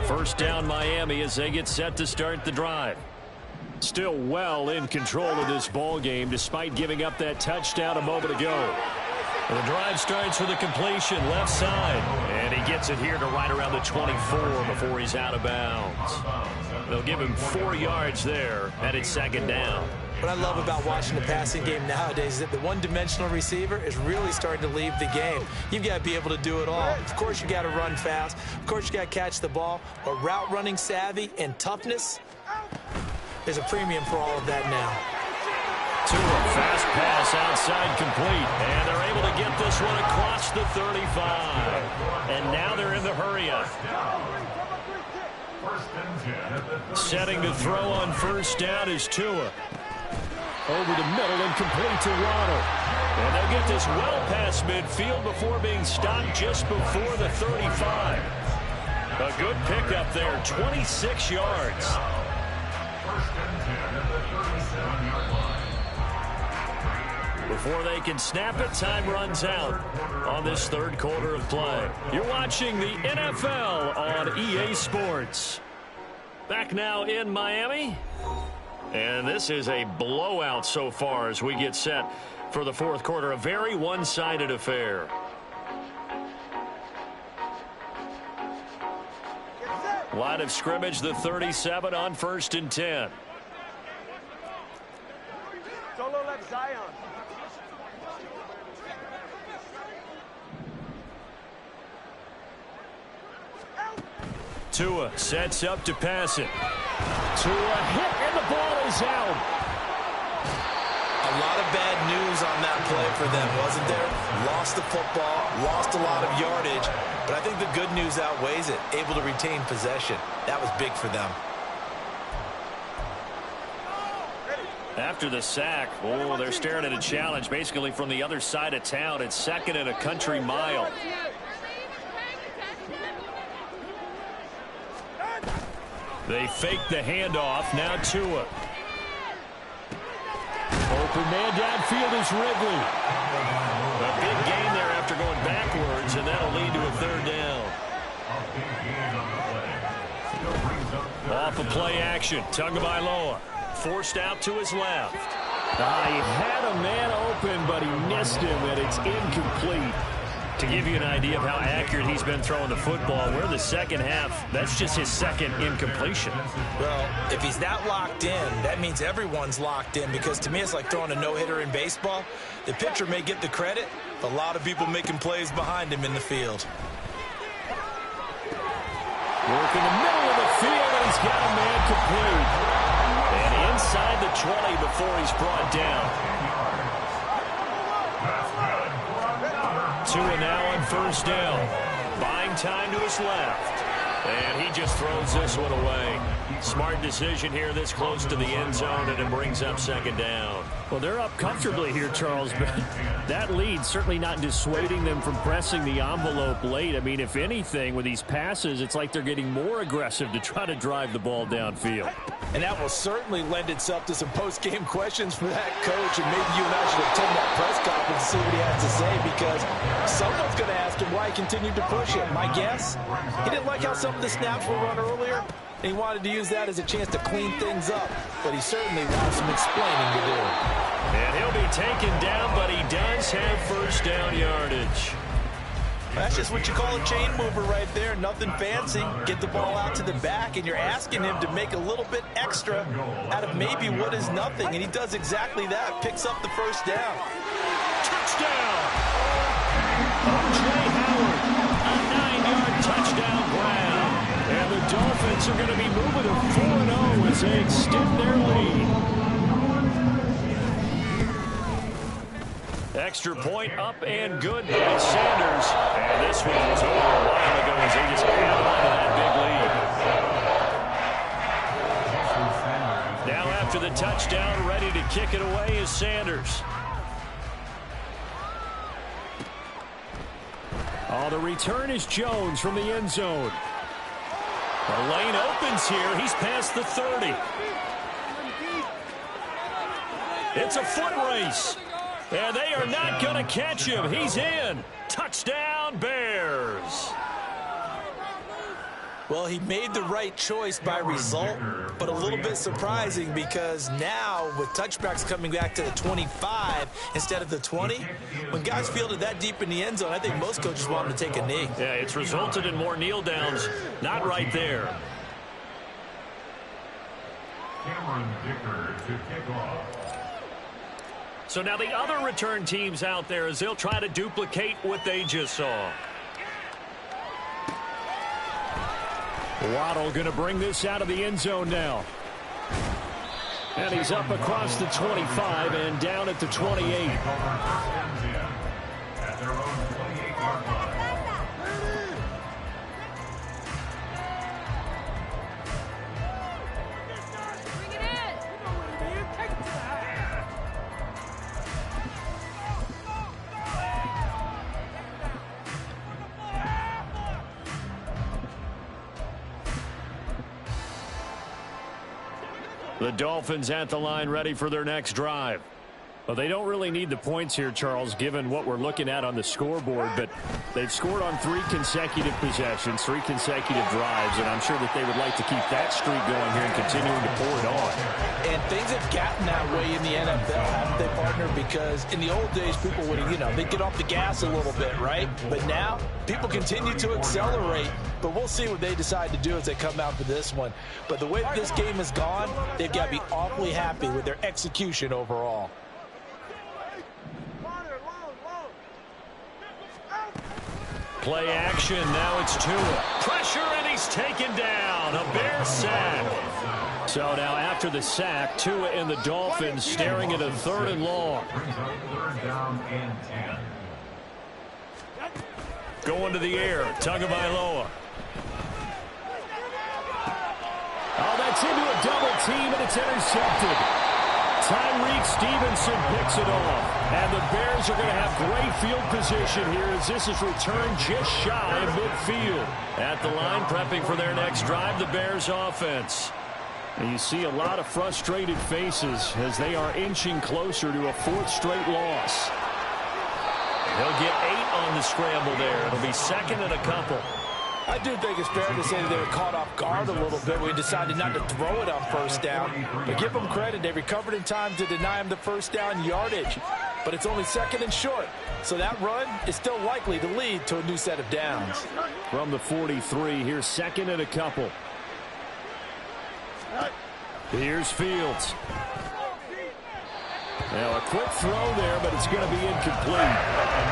First down Miami as they get set to start the drive. Still well in control of this ball game despite giving up that touchdown a moment ago. Well, the drive starts with a completion left side, and he gets it here to right around the 24 before he's out of bounds. They'll give him 4 yards there, and it's 2nd down. What I love about watching the passing game nowadays is that the one-dimensional receiver is really starting to leave the game. You've got to be able to do it all. Of course, you got to run fast. Of course, you got to catch the ball. But route running savvy and toughness, there's a premium for all of that now. Tua, fast pass outside complete, and they're able to get this one across the 35. And now they're in the hurry-up. Setting to throw on first down is Tua. Over the middle and complete to Waddle. And they'll get this well past midfield before being stopped just before the 35. A good pickup there, 26 yards. Before they can snap it, time runs out on this third quarter of play. You're watching the NFL on EA Sports. Back now in Miami. And this is a blowout so far as we get set for the fourth quarter. A very one-sided affair. Line of scrimmage, the 37 on 1st and 10. Solo left Zion. Tua sets up to pass it. Tua hit, and the ball is out. A lot of bad news on that play for them, wasn't there? Lost the football, lost a lot of yardage, but I think the good news outweighs it. Able to retain possession. That was big for them. After the sack, oh, they're staring at a challenge basically from the other side of town. It's 2nd and a country mile. They fake the handoff. Now Tua. Open man downfield is Ridley. A big gain there after going backwards, and that'll lead to a 3rd down. Off of play action. Tagovailoa forced out to his left. He had a man open, but he missed him, and it's incomplete. To give you an idea of how accurate he's been throwing the football, we're in the second half. That's just his second incompletion. Well, if he's that locked in, that means everyone's locked in, because to me it's like throwing a no-hitter in baseball. The pitcher may get the credit, but a lot of people making plays behind him in the field. Work in the middle of the field, and he's got a man complete. And inside the 20 before he's brought down. 2 and now on first down. Buying time to his left. And he just throws this one away. Smart decision here this close to the end zone, and it brings up second down. Well, they're up comfortably here, Charles, but that lead certainly not dissuading them from pressing the envelope late. I mean, if anything, with these passes, it's like they're getting more aggressive to try to drive the ball downfield. And that will certainly lend itself to some post-game questions for that coach, and maybe you and I should attend that press conference to see what he has to say, because someone's going to ask him why he continued to push it. My guess, he didn't like how some of the snaps were run earlier, and he wanted to use that as a chance to clean things up, but he certainly has some explaining to do. And he'll be taken down, but he does have first down yardage. That's just what you call a chain mover right there. Nothing fancy. Get the ball out to the back, and you're asking him to make a little bit extra out of maybe what is nothing, and he does exactly that. Picks up the first down. Touchdown! O.J. Howard, a 9-yard touchdown grab. And the Dolphins are going to be moving to 4-0 as they extend their lead. Extra point up and good by Sanders. And this one was over a while ago as they just held on to that big lead. Now after the touchdown, ready to kick it away is Sanders. Oh, the return is Jones from the end zone. The lane opens here. He's past the 30. It's a foot race. And they are not going to catch him. He's in. Touchdown, Bears. Well, he made the right choice by result, but a little bit surprising because now with touchbacks coming back to the 25 instead of the 20, when guys fielded that deep in the end zone, I think most coaches want them to take a knee. Yeah, it's resulted in more kneel downs. Not right there. Cameron Dicker to kick off. So now the other return teams out there as they'll try to duplicate what they just saw. Waddle going to bring this out of the end zone now. And he's up across the 25 and down at the 28. At their own 28-yard line. The Dolphins at the line ready for their next drive. Well, they don't really need the points here, Charles, given what we're looking at on the scoreboard, but they've scored on 3 consecutive possessions, 3 consecutive drives, and I'm sure that they would like to keep that streak going here and continuing to pour it on. And things have gotten that way in the NFL, haven't they, partner? Because in the old days, people would, they'd get off the gas a little bit, right? But now, people continue to accelerate, but we'll see what they decide to do as they come out for this one. But the way that this game has gone, they've got to be awfully happy with their execution overall. Play action, now it's Tua. Pressure, and he's taken down. A Bear sack. So now after the sack, Tua and the Dolphins staring at a 3rd and long. Third down and 10. Going to the air, Tagovailoa. Oh, that's into a double team, and it's intercepted. Tyreek Stevenson picks it off. And the Bears are going to have great field position here as this is returned just shy of midfield. At the line, prepping for their next drive, the Bears offense. And you see a lot of frustrated faces as they are inching closer to a 4th straight loss. They'll get 8 on the scramble there. It'll be 2nd and a couple. I do think it's fair to say that they were caught off guard a little bit. We decided not to throw it on first down. But give them credit. They recovered in time to deny them the first down yardage. but it's only 2nd and short. So that run is still likely to lead to a new set of downs. From the 43, here's 2nd and a couple. Here's Fields. Now a quick throw there, but it's going to be incomplete.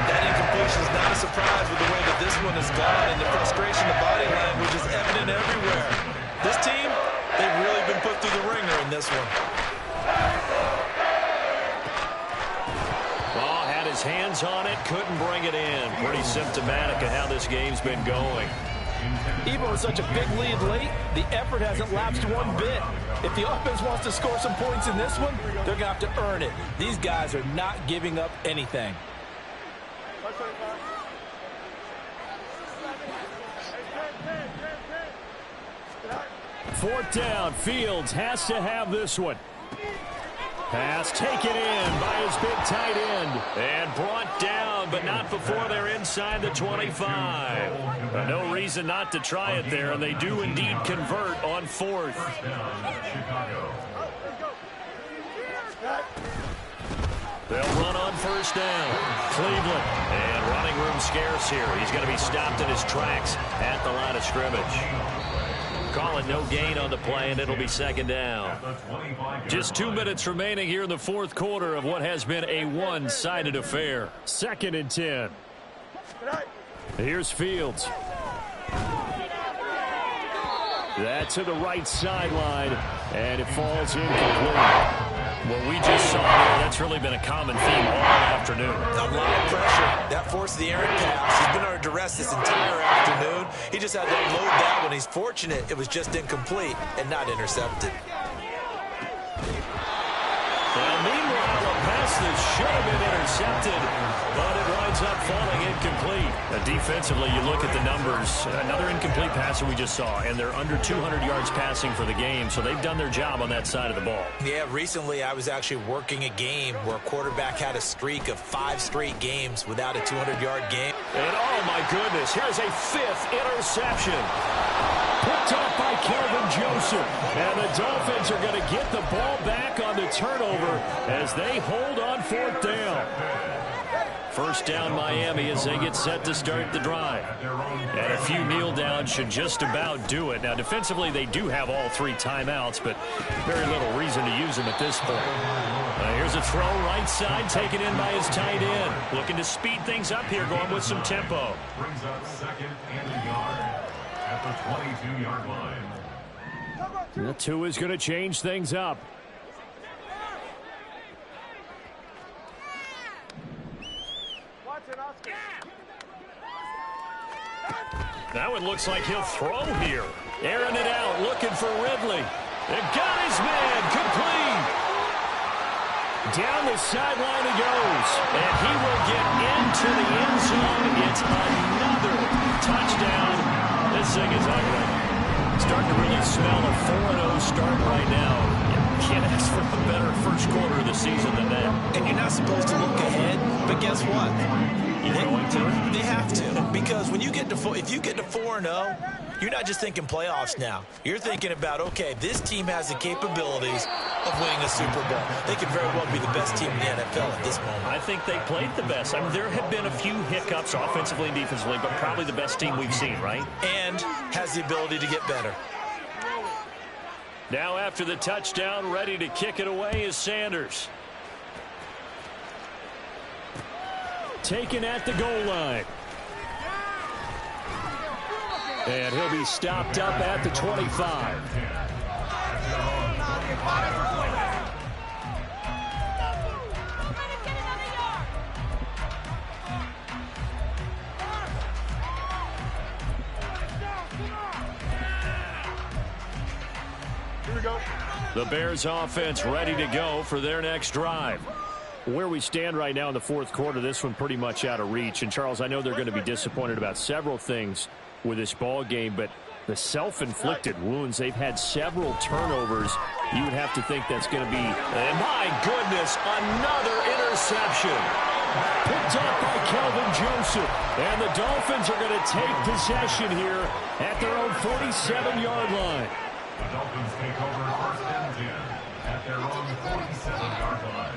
That incompletion is not a surprise with the way that this one has gone, and the frustration, the body language is evident everywhere. This team, they've really been put through the ringer in this one. Ball had his hands on it, couldn't bring it in. Pretty symptomatic of how this game's been going. Even with such a big lead late, the effort hasn't lapsed one bit. If the offense wants to score some points in this one, they're going to have to earn it. These guys are not giving up anything. Fourth down, Fields has to have this one. Pass taken in by his big tight end. And brought down, but not before they're inside the 25. No reason not to try it there, and they do indeed convert on 4th. They'll run on 1st down. Cleveland. And running room scarce here. He's going to be stopped in his tracks at the line of scrimmage. Call it no gain on the play, and it'll be 2nd down. Just 2 minutes remaining here in the 4th quarter of what has been a one-sided affair. 2nd and 10. Here's Fields. That to the right sideline, and it falls incomplete. What we just saw there, that's really been a common theme all afternoon. A lot of pressure. That forced the errant pass. He's been under duress this entire afternoon. He just had to unload that one. He's fortunate it was just incomplete and not intercepted. Well, meanwhile, a pass that should have been intercepted, but it winds up falling incomplete. Defensively, you look at the numbers. Another incomplete pass that we just saw, and they're under 200 yards passing for the game, so they've done their job on that side of the ball. Yeah, recently I was actually working a game where a quarterback had a streak of 5 straight games without a 200-yard game. And, oh, my goodness, here's a 5th interception. Picked off by Kelvin Joseph. And the Dolphins are going to get the ball back on the turnover as they hold on 4th down. 1st down Miami as they get set to start the drive. And a few kneel downs should just about do it. Now, defensively, they do have all 3 timeouts, but very little reason to use them at this point. Here's a throw right side taken in by his tight end. Looking to speed things up here, going with some tempo. Brings up 2nd and a yard at the 22-yard line. The 2 is going to change things up. That one looks like he'll throw here. Airing it out, looking for Ridley. And got his man, complete. Down the sideline he goes. And he will get into the end zone. It's another touchdown. This thing is ugly. Starting to really smell a 4-0 start right now. Can't ask for a better first quarter of the season than that. And you're not supposed to look ahead, but guess what? You're going to? They have to, because when you get to if you get to 4-0, you're not just thinking playoffs now. You're thinking about, okay, this team has the capabilities of winning a Super Bowl. They could very well be the best team in the NFL at this moment. I think they played the best. I mean, there have been a few hiccups offensively and defensively, but probably the best team we've seen, right? And has the ability to get better. Now after the touchdown, ready to kick it away is Sanders. Taken at the goal line. And he'll be stopped up at the 25. Here we go. The Bears offense ready to go for their next drive. Where we stand right now in the 4th quarter, this one pretty much out of reach. And, Charles, I know they're going to be disappointed about several things with this ball game, but the self-inflicted wounds, they've had several turnovers. You would have to think that's going to be, and my goodness, another interception. Picked up by Kelvin Joseph. And the Dolphins are going to take possession here at their own 47-yard line. The Dolphins take over 1st and 10 at their own 47-yard line.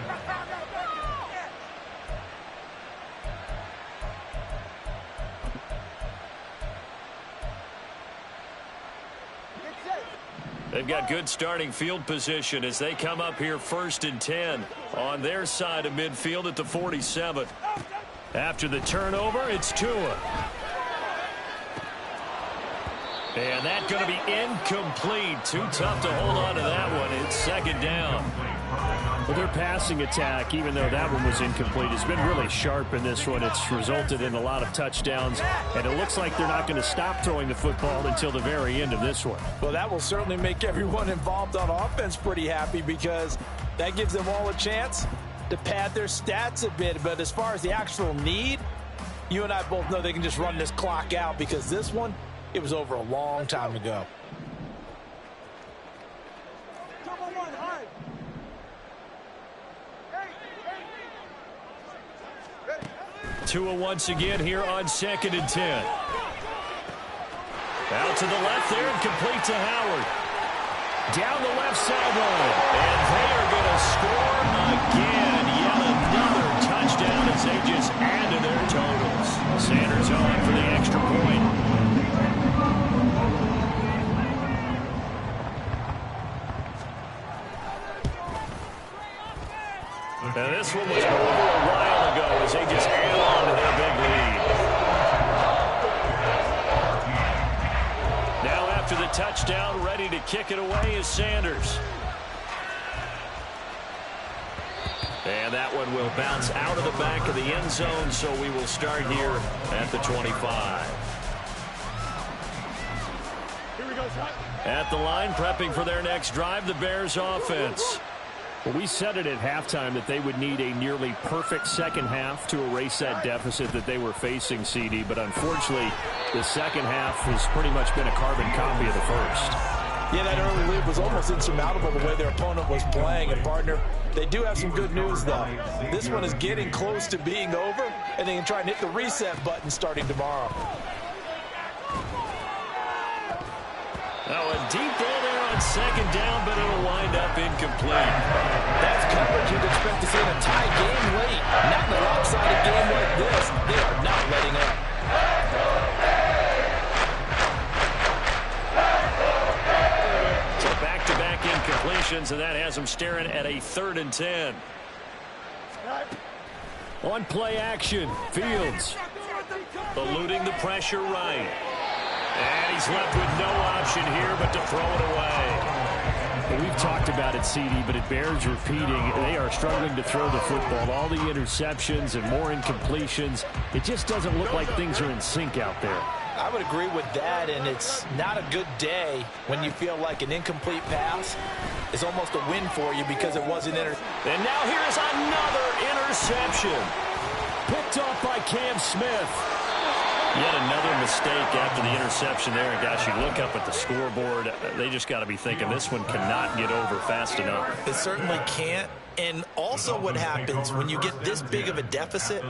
They've got good starting field position as they come up here 1st and 10 on their side of midfield at the 47. After the turnover, it's Tua. And that's going to be incomplete. Too tough to hold on to that one. It's 2nd down. Well, their passing attack, even though that one was incomplete, has been really sharp in this one. It's resulted in a lot of touchdowns, and it looks like they're not going to stop throwing the football until the very end of this one. Well, that will certainly make everyone involved on offense pretty happy because that gives them all a chance to pad their stats a bit. But as far as the actual need, you and I both know they can just run this clock out because this one, it was over a long time ago. Tua once again here on 2nd and 10. Out to the left there and complete to Howard. Down the left sideline. And they are going to score again. Yet another touchdown as they just add to their totals. Sanders on for the extra point. Now this one was over a while ago as they just add on to their big lead. Now after the touchdown, ready to kick it away is Sanders. And that one will bounce out of the back of the end zone, so we will start here at the 25. Here we go, son. At the line, prepping for their next drive, the Bears offense. Well, we said it at halftime that they would need a nearly perfect second half to erase that deficit that they were facing, CD. But unfortunately, the second half has pretty much been a carbon copy of the first. Yeah, that early lead was almost insurmountable the way their opponent was playing. And, partner, they do have some good news, though. This one is getting close to being over, and they can try and hit the reset button starting tomorrow. Now a deep ball there on 2nd down, but it'll wind up incomplete. That's coverage you'd expect to see in a tie game late. Not in a lopsided game like this. They are not letting up. So back-to-back incompletions, and that has them staring at a 3rd and 10. On play action, Fields eluding the pressure right. And he's left with no option here but to throw it away. Well, we've talked about it, CD, but it bears repeating. They are struggling to throw the football. All the interceptions and more incompletions. It just doesn't look like things are in sync out there. I would agree with that, and it's not a good day when you feel like an incomplete pass is almost a win for you because it wasn't And now here's another interception. Picked off by Cam Smith. Yet another mistake after the interception there. And gosh, you look up at the scoreboard, they just got to be thinking this one cannot get over fast enough. It certainly can't. And also what happens when you get this big of a deficit,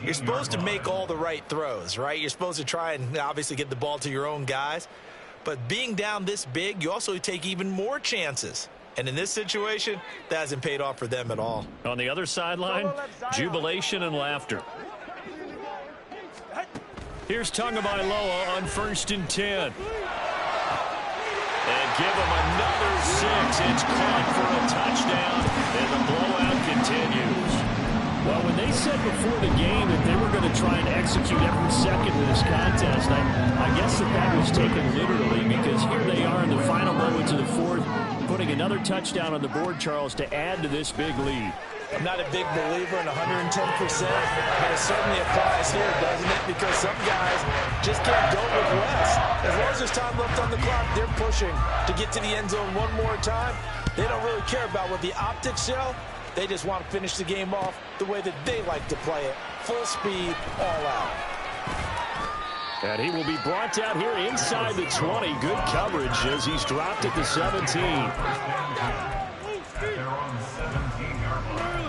you're supposed to make all the right throws, right? You're supposed to try and obviously get the ball to your own guys. But being down this big, you also take even more chances. And in this situation, that hasn't paid off for them at all. On the other sideline, jubilation and laughter. Here's Tagovailoa on 1st and 10. And give him another 6. It's caught for a touchdown, and the blowout continues. Well, when they said before the game that they were going to try and execute every second of this contest, I guess that was taken literally because here they are in the final moments of the fourth, putting another touchdown on the board, Charles, to add to this big lead. I'm not a big believer in 110%, but it certainly applies here, doesn't it? Because some guys just can't go with less. As long as there's time left on the clock, they're pushing to get to the end zone one more time. They don't really care about what the optics show. They just want to finish the game off the way that they like to play it. Full speed, all out. And he will be brought down here inside the 20. Good coverage as he's dropped at the 17. They're on the 17-yard line.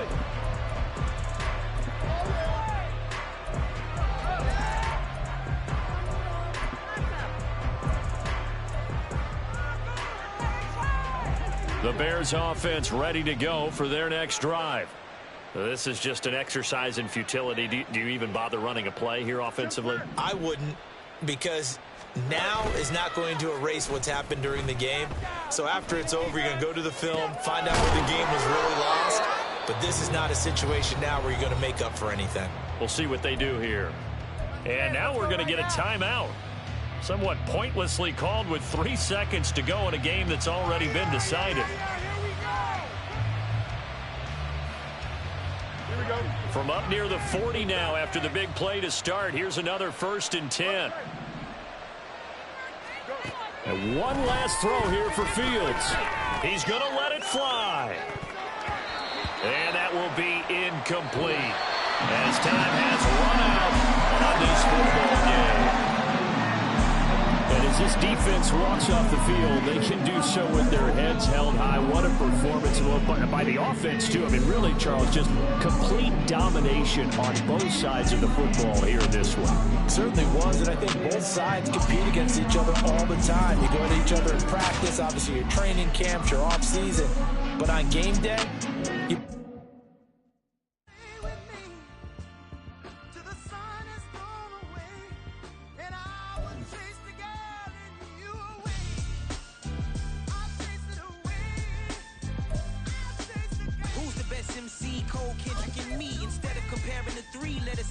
The Bears offense ready to go for their next drive. This is just an exercise in futility. Do you even bother running a play here offensively? I wouldn't, because now is not going to erase what's happened during the game. So after it's over, you're going to go to the film, find out where the game was really lost. But this is not a situation now where you're going to make up for anything. We'll see what they do here. And now we're going to get a timeout. Somewhat pointlessly called with 3 seconds to go in a game that's already been decided. From up near the 40 now after the big play to start. Here's another 1st and 10. And one last throw here for Fields. He's going to let it fly. And that will be incomplete as time has run out on this football game. And as this defense walks off the field, they can do so with their heads held high. What a performance by the offense, too. I mean, really, Charles, just complete domination on both sides of the football here in this one. Certainly was, and I think both sides compete against each other all the time. You go at each other in practice, obviously your training camps, your off-season. But on game day, you...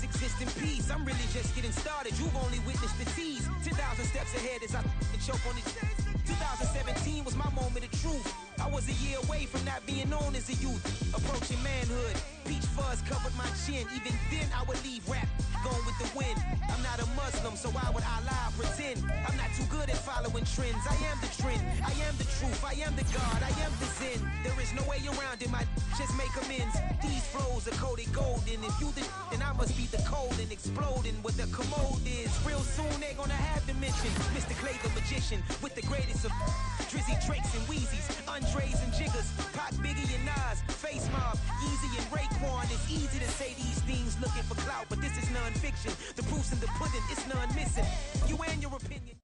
Exist in peace. I'm really just getting started. You've only witnessed the tease. 10,000 steps ahead as I choke on it. 2017 was my moment of truth. I was a year away from not being known as a youth. Approaching manhood. Peach fuzz covered my chin. Even then I would leave rap going with the wind. I'm not a Muslim, so why would Allah pretend? I'm not too good at following trends. I am the trend. I am the truth. I am the God. I am the Zen. There is no way around it. My just make amends. These flows are coated golden. If you the then I must be the cold and exploding what the commode is. Real soon they're gonna have to mention Mr. Clay the magician with the greatest of Drizzy, Drakes and Wheezies, Andres and Jiggers, Pac, Biggie and Nas, Face Mob, Yeezy and Raekwon. It's easy to say these things looking for clout, but this is non-fiction. The proof's in the pudding, it's none missing. You and your opinion.